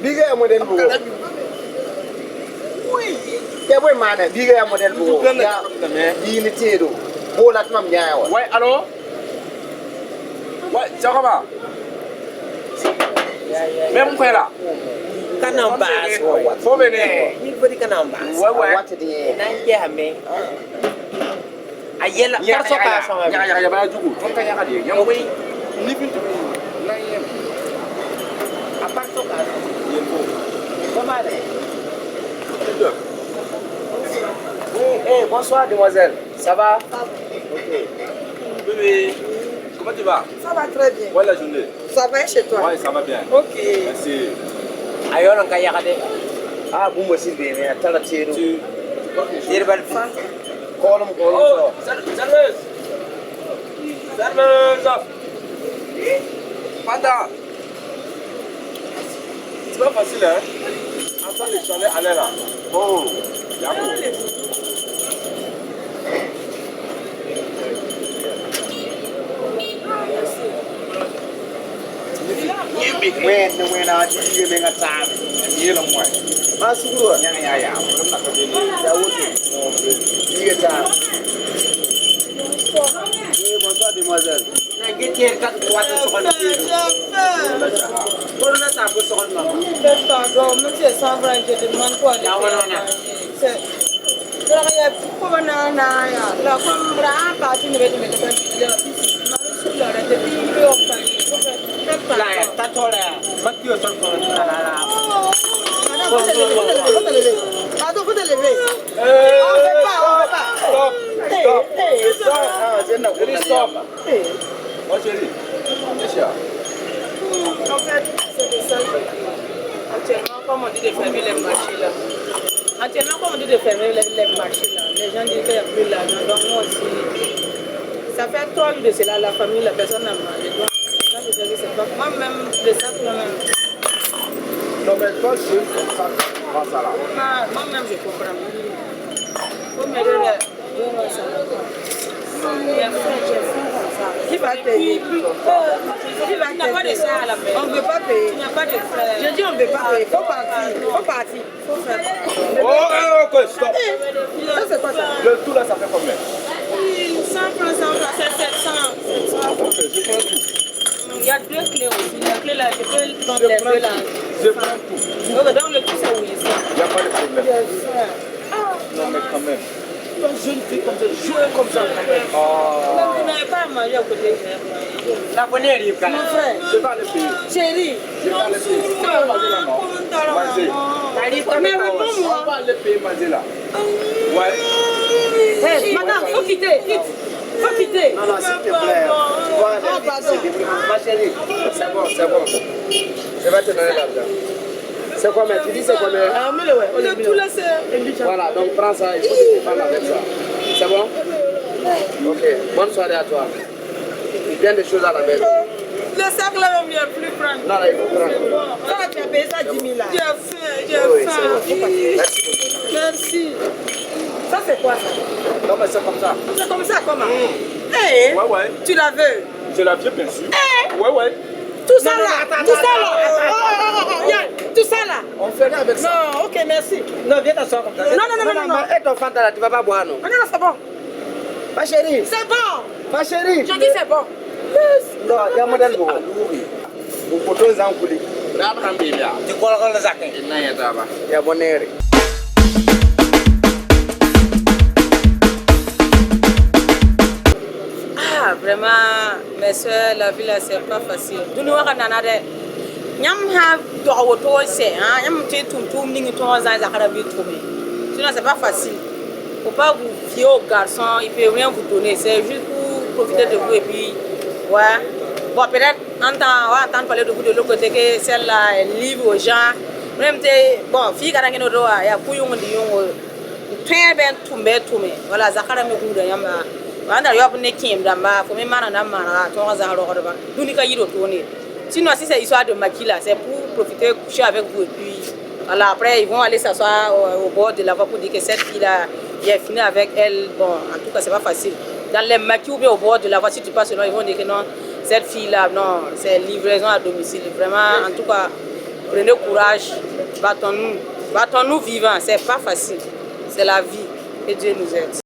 Bigger model. Oui. There were man, bigger model. Unity. Bola mam yawa. Ouais, allô? Ouais, ça va? Même quoi là? Canambas. Faut venir. Il faut des canambas. Ouais. Nandiame. Ayela, perso pas son avis. Ya ba jugu. On ka ya ka di. Ya Oui. Ni bintu. Na yem. À part ça, comment aller? Hey, bonsoir, demoiselle. Ça va? Bébé, comment tu vas? Ça va très bien. Ouais, la journée. Ça va chez toi? Ouais, ça va bien. Ok. Merci. Ayo on kaya kade. Ah, bon, moi aussi, bien. T'as la tire. Tire bal fa. Call him. Oh, serveuse. Panda. C'est pas facile, hein? Attends, les chalets allaient là. Oh, d'accord. When I give a time, you know what? Masuru, yeah. I'm not going bonsoir, demoiselle. Pardon, monsieur 100 francs, je demande quoi? La femme partie ne veut pas Stop. Moi, chérie. En fait, c'est ça. Actuellement, comme on dit de fermer les marchés là. Actuellement, comme on dit de fermer les marchés là, les gens disent qu'il n'y a plus l'argent. Donc, moi aussi, ça fait 3 jours de cela, la famille, la personne a mangé. Donc, ça, je sais que c'est pas. Moi-même, le sac moi-même. Non, mais toi, je suis comme ça. Prends ça là. Moi-même, je comprends. Faut m'aider là. Qui va payer? Qui va payer? On ne veut pas payer. Je dis on ne veut pas payer. Faut partir. Faut faire. Oh, stop. Ça, c'est quoi ça? Le tout là, ça fait combien? 100 francs, c'est 700. Ok, je prends tout. Il y a 2 clés aussi. La clé là, je peux prendre les deux là. Je prends tout. Donc, dans le tout, c'est oui. Il n'y a pas de problème. Non, mais quand même. Une jeune fille comme ça, jouer comme ça quand même. Vous n'avez pas à manger à côté. La bonne arrive quand Mon frère, Je vais aller payer. chérie. Je vais aller payer. Tu vas manger là, non? Vas-y. Mais réponds-moi. On va aller payer manger là. Ouais. Hey, madame, faut quitter. Faut quitter. Non, s'il te plaît. Ma chérie, c'est bon. Je vais te donner l'argent. C'est combien? Tu dis c'est combien? Le tout là, c'est... Voilà, donc prends ça, il faut que tu te parles avec ça. C'est bon? Ok, bonne soirée à toi. Bien des choses à la maison. Le sac là, même, il n'y a plus prendre. Non, là, il faut prendre. Ça, tu as payé ça 10 000 là. J'ai Oui, faim. c'est bon. Merci beaucoup. Merci. Ça, c'est quoi ça? Non, mais c'est comme ça. C'est comme ça, comment? Eh, Ouais. tu la veux? Je la viens, bien sûr. Ouais. Tout ça là, tout ça là. Tout ça là. On fait rien avec ça. Non, ok, merci. Non, viens t'asseoir comme ça. Non. Et ton fanta là, tu vas pas boire, non? Non, c'est bon. Ma chérie. C'est bon. Ma chérie. Je dis c'est bon. Non, il y a un modèle bon. Vous pouvez en couler. Tu crois qu'on les a fait? Il y a bon air. Ah, vraiment, mes soeurs, la vie là, c'est pas facile. Nous nous avons Nyam ha do to se hein nyam te tum ningi to za karabi tourner. Sinon c'est pas facile. Faut pas vous fier aux garçons, il peut rien vous donner, c'est juste pour profiter de vous et puis ouais. Bon peut-être entendre parler de vous de l'autre côté que celle-là elle livre aux gens. Même bon fille kana kino do ya kuyungu ndi yungu. Très bien tourner. Voilà za karabi ku da yamba. Wanda yo ne kim da ma faut me mana na mana to za ro ba. Dunika yido tourner. Sinon, si c'est histoire de maquille là, c'est pour profiter, coucher avec vous et puis voilà, après ils vont aller s'asseoir au bord de la voie pour dire que cette fille là, j'ai fini avec elle. Bon, en tout cas, c'est pas facile. Dans les maquilles ou bien au bord de la voie, si tu passes là, ils vont dire que non, cette fille-là, non, c'est livraison à domicile. Vraiment, en tout cas, prenez courage, battons-nous vivants. C'est pas facile, c'est la vie. Que Dieu nous aide.